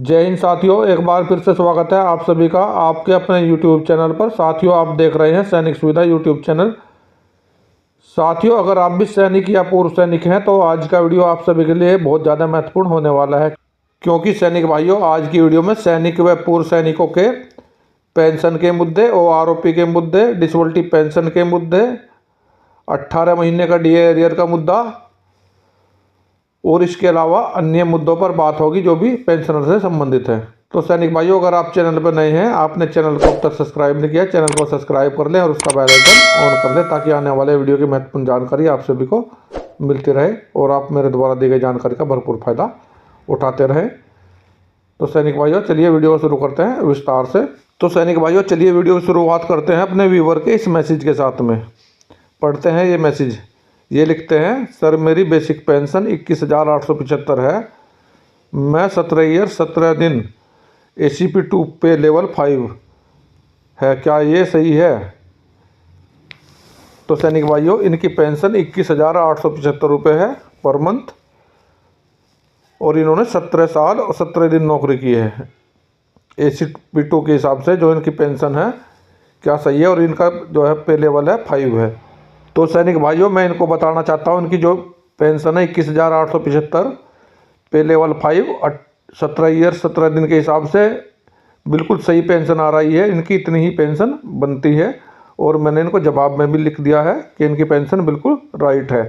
जय हिंद साथियों, एक बार फिर से स्वागत है आप सभी का आपके अपने YouTube चैनल पर। साथियों, आप देख रहे हैं सैनिक सुविधा YouTube चैनल। साथियों, अगर आप भी सैनिक या पूर्व सैनिक हैं तो आज का वीडियो आप सभी के लिए बहुत ज़्यादा महत्वपूर्ण होने वाला है, क्योंकि सैनिक भाइयों, आज की वीडियो में सैनिक व पूर्व सैनिकों के पेंशन के मुद्दे, OROP के मुद्दे, डिसेबिलिटी पेंशन के मुद्दे, 18 महीने का DA एरियर का मुद्दा और इसके अलावा अन्य मुद्दों पर बात होगी जो भी पेंशनर से संबंधित है। तो सैनिक भाइयों, अगर आप चैनल पर नए हैं, आपने चैनल को अब तक सब्सक्राइब नहीं किया, चैनल को सब्सक्राइब कर लें और उसका बेल आइकन ऑन कर लें, ताकि आने वाले वीडियो की महत्वपूर्ण जानकारी आप सभी को मिलती रहे और आप मेरे द्वारा दी गई जानकारी का भरपूर फायदा उठाते रहें। तो सैनिक भाइयों, चलिए वीडियो को शुरू करते हैं विस्तार से। तो सैनिक भाइयों, चलिए वीडियो की शुरुआत करते हैं अपने व्यूवर के इस मैसेज के साथ में। पढ़ते हैं ये मैसेज। ये लिखते हैं, सर मेरी बेसिक पेंशन 21,875 है। मैं 17 ईयर 17 दिन ACP 2 पे लेवल 5 है, क्या ये सही है? तो सैनिक भाइयों, इनकी पेंशन 21,875 रुपये है पर मंथ और इन्होंने 17 साल और 17 दिन नौकरी की है। ACP 2 के हिसाब से जो इनकी पेंशन है, क्या सही है? और इनका जो है पे लेवल है 5 है। तो सैनिक भाइयों, मैं इनको बताना चाहता हूँ, इनकी जो पेंशन है 21,875 पे लेवल 5 17 ईयर 17 दिन के हिसाब से बिल्कुल सही पेंशन आ रही है। इनकी इतनी ही पेंशन बनती है और मैंने इनको जवाब में भी लिख दिया है कि इनकी पेंशन बिल्कुल राइट है।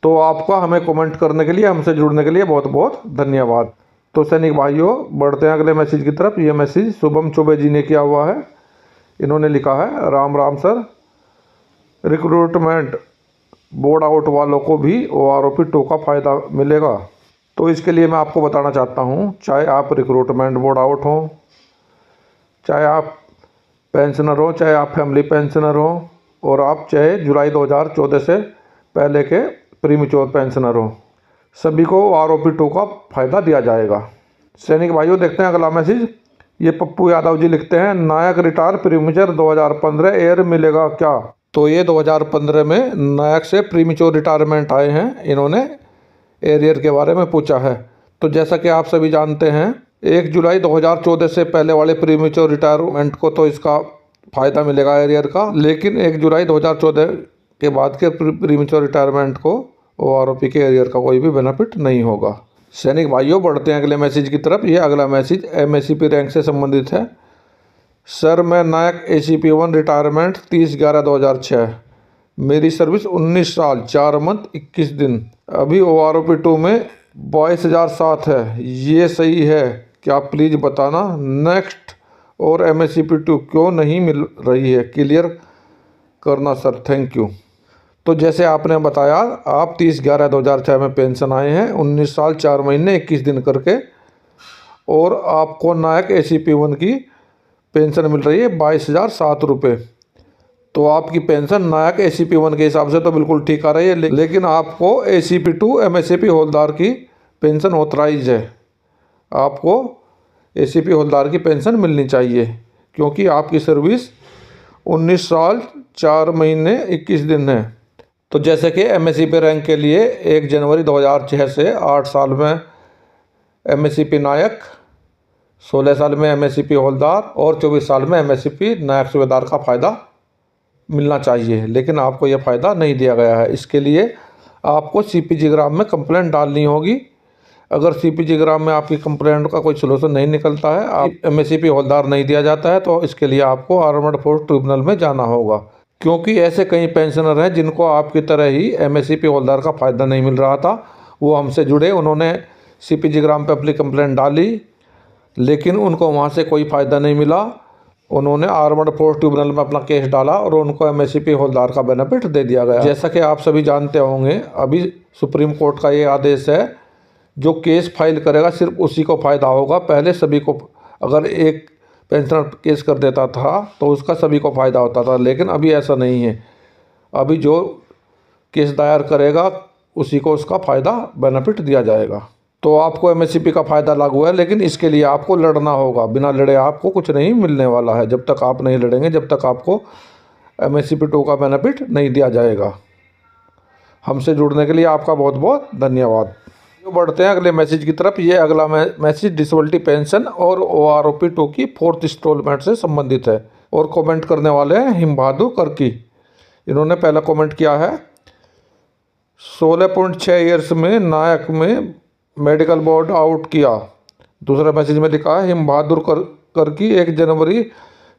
तो आपका हमें कमेंट करने के लिए, हमसे जुड़ने के लिए बहुत बहुत धन्यवाद। तो सैनिक भाइयों, बढ़ते हैं अगले मैसेज की तरफ। ये मैसेज शुभम चौबे जी ने किया हुआ है। इन्होंने लिखा है, Ram Ram sir, recruitment board out वालों को भी OROP 2 का फ़ायदा मिलेगा? तो इसके लिए मैं आपको बताना चाहता हूं, चाहे आप रिक्रूटमेंट बोर्ड आउट हों, चाहे आप पेंशनर हो, चाहे आप फैमिली पेंशनर हो, और आप चाहे जुलाई 2014 से पहले के प्रीमेच्योर पेंशनर हो, सभी को OROP 2 का फ़ायदा दिया जाएगा। सैनिक भाइयों, देखते हैं अगला मैसेज। ये पप्पू यादव जी लिखते हैं, नायक रिटायर प्रीमेच्योर 2015 एयर मिलेगा क्या? तो ये 2015 में नायक से प्रीमेच्योर रिटायरमेंट आए हैं। इन्होंने एरियर के बारे में पूछा है। तो जैसा कि आप सभी जानते हैं, 1 जुलाई 2014 से पहले वाले प्रीमेच्योर रिटायरमेंट को तो इसका फ़ायदा मिलेगा एरियर का, लेकिन 1 जुलाई 2014 के बाद के प्रीमेच्योर रिटायरमेंट को OROP के एरियर का कोई भी बेनिफिट नहीं होगा। सैनिक भाइयों, बढ़ते हैं अगले मैसेज की तरफ। ये अगला मैसेज MACP रैंक से संबंधित है। सर मैं नायक ACP 1 रिटायरमेंट 30/11/2006, मेरी सर्विस 19 साल 4 मंथ 21 दिन, अभी OROP 2 में 22,007 है, ये सही है क्या? प्लीज़ बताना। नेक्स्ट और MACP 2 क्यों नहीं मिल रही है, क्लियर करना सर, थैंक यू। तो जैसे आपने बताया, आप 30/11/2006 में पेंशन आए हैं, 19 साल 4 महीने 21 दिन करके, और आपको नायक ACP 1 की पेंशन मिल रही है 22,007 रुपये। तो आपकी पेंशन नायक ACP 1 के हिसाब से तो बिल्कुल ठीक आ रही है, लेकिन आपको ACP 2 MACP होल्डर की पेंशन ऑथराइज है। आपको ACP होल्डर की पेंशन मिलनी चाहिए, क्योंकि आपकी सर्विस 19 साल 4 महीने 21 दिन है। तो जैसे कि MACP रैंक के लिए 1 जनवरी 2006 से 8 साल में MACP नायक, 16 साल में MACP होल्डर और 24 साल में MACP नायक सूबेदार का फ़ायदा मिलना चाहिए, लेकिन आपको यह फ़ायदा नहीं दिया गया है। इसके लिए आपको CPG ग्राम में कंप्लेंट डालनी होगी। अगर CPG ग्राम में आपकी कंप्लेंट का कोई सलूशन नहीं निकलता है, आप MACP होल्डर नहीं दिया जाता है, तो इसके लिए आपको आर्मर्ड फोर्स ट्रिब्यूनल में जाना होगा, क्योंकि ऐसे कई पेंशनर हैं जिनको आपकी तरह ही MACP होल्डर का फ़ायदा नहीं मिल रहा था। वो हमसे जुड़े, उन्होंने CPG ग्राम पर अपनी कंप्लेंट डाली, लेकिन उनको वहाँ से कोई फ़ायदा नहीं मिला। उन्होंने आर्मर्ड फोर्स ट्रिब्यूनल में अपना केस डाला और उनको MACP होल्डर का बेनिफिट दे दिया गया। जैसा कि आप सभी जानते होंगे, अभी सुप्रीम कोर्ट का ये आदेश है, जो केस फाइल करेगा सिर्फ उसी को फ़ायदा होगा। पहले सभी को, अगर एक पेंशनर केस कर देता था तो उसका सभी को फ़ायदा होता था, लेकिन अभी ऐसा नहीं है। अभी जो केस दायर करेगा उसी को उसका फ़ायदा बेनिफिट दिया जाएगा। तो आपको MACP का फ़ायदा लागू है, लेकिन इसके लिए आपको लड़ना होगा। बिना लड़े आपको कुछ नहीं मिलने वाला है। जब तक आप नहीं लड़ेंगे, जब तक आपको MACP 2 का बेनिफिट नहीं दिया जाएगा। हमसे जुड़ने के लिए आपका बहुत बहुत धन्यवाद। तो बढ़ते हैं अगले मैसेज की तरफ। ये अगला मैसेज डिसेबिलिटी पेंशन और OROP 2 की 4th इंस्टॉलमेंट से संबंधित है और कमेंट करने वाले हैं हिम बहादुर कर्की। इन्होंने पहला कमेंट किया है 16.6 ईयर्स में नायक में मेडिकल बोर्ड आउट किया। दूसरा मैसेज में लिखा है हिम बहादुर कर्की 1 जनवरी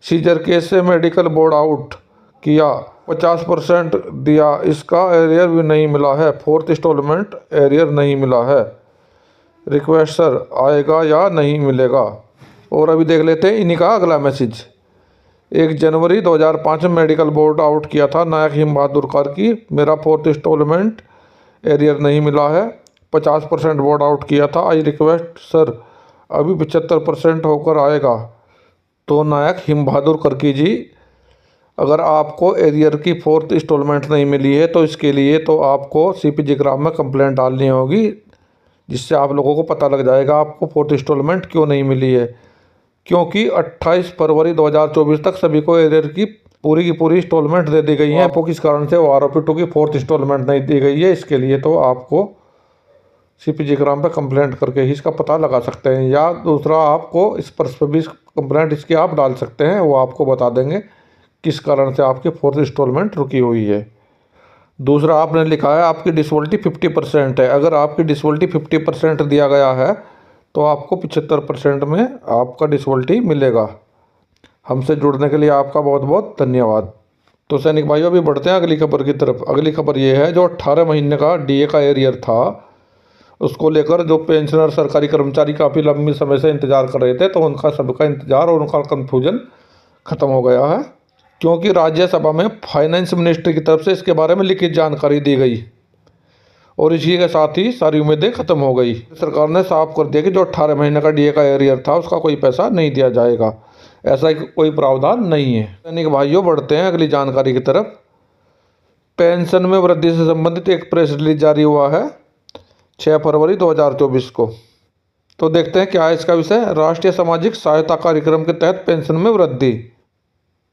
सीजर केस से मेडिकल बोर्ड आउट किया, 50% दिया, इसका एरियर भी नहीं मिला है, 4th इंस्टॉलमेंट एरियर नहीं मिला है, रिक्वेस्ट सर आएगा या नहीं मिलेगा। और अभी देख लेते हैं इन्हीं का अगला मैसेज। 1 जनवरी 2005 में मेडिकल बोर्ड आउट किया था नायक हिम बहादुर कर्की, मेरा 4th इंस्टॉलमेंट एरियर नहीं मिला है, 50% बोर्ड आउट किया था, आई रिक्वेस्ट सर अभी 75% होकर आएगा। तो नायक हिम बहादुर कर्की जी, अगर आपको एरियर की 4th इंस्टॉलमेंट नहीं मिली है तो इसके लिए तो आपको CPG ग्राम में कंप्लेंट डालनी होगी, जिससे आप लोगों को पता लग जाएगा आपको 4th इंस्टॉलमेंट क्यों नहीं मिली है। क्योंकि 28 फरवरी 2024 तक सभी को एरियर की पूरी इंस्टॉलमेंट दे दी गई है। आपको किस कारण से OROP 2 की 4th इंस्टॉलमेंट नहीं दी गई है, इसके लिए तो आपको CPG ग्राम पर कंप्लेंट करके ही इसका पता लगा सकते हैं, या दूसरा आपको इस पर भी कंप्लेंट इसकी आप डाल सकते हैं, वो आपको बता देंगे किस कारण से आपकी 4th इंस्टॉलमेंट रुकी हुई है। दूसरा आपने लिखा है आपकी डिसेबिलिटी 50% है। अगर आपकी डिसेबिलिटी 50% दिया गया है तो आपको 75% में आपका डिसेबिलिटी मिलेगा। हमसे जुड़ने के लिए आपका बहुत बहुत धन्यवाद। तो सैनिक भाइयों अभी बढ़ते हैं अगली खबर की तरफ। अगली खबर ये है जो 18 महीने का DA का एरियर था, उसको लेकर जो पेंशनर सरकारी कर्मचारी काफ़ी लंबी समय से इंतज़ार कर रहे थे, तो उनका सबका इंतज़ार और उनका कन्फ्यूजन ख़त्म हो गया है, क्योंकि राज्यसभा में फाइनेंस मिनिस्ट्री की तरफ से इसके बारे में लिखित जानकारी दी गई और इसी के साथ ही सारी उम्मीदें खत्म हो गई। सरकार ने साफ कर दिया कि जो 18 महीने का DA का एरियर था उसका कोई पैसा नहीं दिया जाएगा, ऐसा कोई प्रावधान नहीं है। सैनिक भाइयों बढ़ते हैं अगली जानकारी की तरफ। पेंशन में वृद्धि से संबंधित एक प्रेस रिलीज जारी हुआ है 6 फरवरी 2024 को। तो देखते हैं क्या है इसका विषय। राष्ट्रीय सामाजिक सहायता कार्यक्रम के तहत पेंशन में वृद्धि।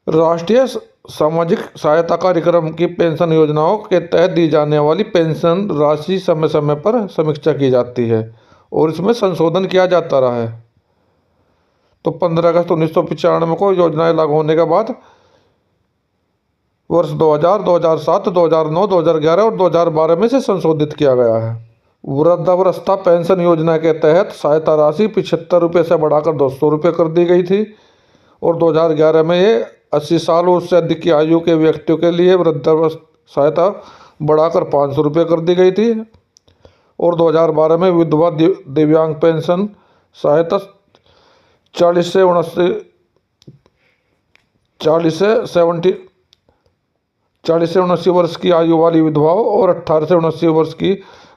राष्ट्रीय सामाजिक सहायता कार्यक्रम की पेंशन योजनाओं के तहत दी जाने वाली पेंशन राशि समय समय पर समीक्षा की जाती है और इसमें संशोधन किया जाता रहा है। तो 15 अगस्त 1995 को योजनाएं लागू होने के बाद वर्ष 2000, 2007, 2009, 2011 और 2012 में से संशोधित किया गया है। वृद्धावस्था पेंशन योजना के तहत सहायता राशि 75 रुपये से बढ़ाकर 200 रुपये कर दी गई थी और 2011 में ये 80 साल और उससे अधिक की आयु के व्यक्तियों के लिए वृद्धावस्था सहायता बढ़ाकर 500 रुपये कर दी गई थी और 2012 में विधवा दिव्यांग पेंशन सहायता 40 से 79 वर्ष की आयु वाली विधवाओं और 18 से 79 वर्ष की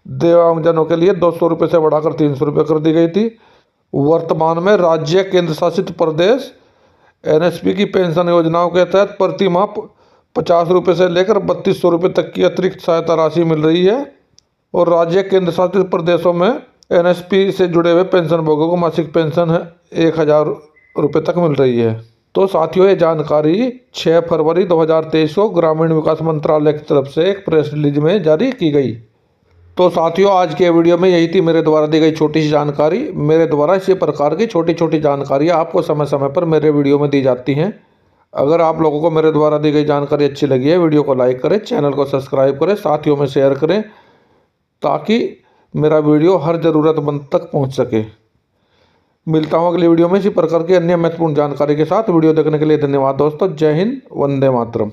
दिव्यांगजनों के लिए 200 रुपये से बढ़ाकर 300 रुपये कर दी गई थी। वर्तमान में राज्य केंद्र शासित प्रदेश NSP की पेंशन योजनाओं के तहत प्रति माह 50 रुपये से लेकर 3200 रुपये तक की अतिरिक्त सहायता राशि मिल रही है और राज्य केंद्र शासित प्रदेशों में NSP से जुड़े हुए पेंशनभोगियों को मासिक पेंशन 1000 रुपये तक मिल रही है। तो साथियों ये जानकारी 6 फरवरी 2023 को ग्रामीण विकास मंत्रालय की तरफ से एक प्रेस रिलीज में जारी की गई। तो साथियों आज के वीडियो में यही थी मेरे द्वारा दी गई छोटी सी जानकारी। मेरे द्वारा इसी प्रकार की छोटी छोटी जानकारियाँ आपको समय समय पर मेरे वीडियो में दी जाती हैं। अगर आप लोगों को मेरे द्वारा दी गई जानकारी अच्छी लगी है, वीडियो को लाइक करें, चैनल को सब्सक्राइब करें, साथियों में शेयर करें, ताकि मेरा वीडियो हर ज़रूरतमंद तक पहुँच सके। मिलता हूँ अगली वीडियो में इसी प्रकार की अन्य महत्वपूर्ण जानकारी के साथ। वीडियो देखने के लिए धन्यवाद दोस्तों। जय हिंद, वंदे मातरम।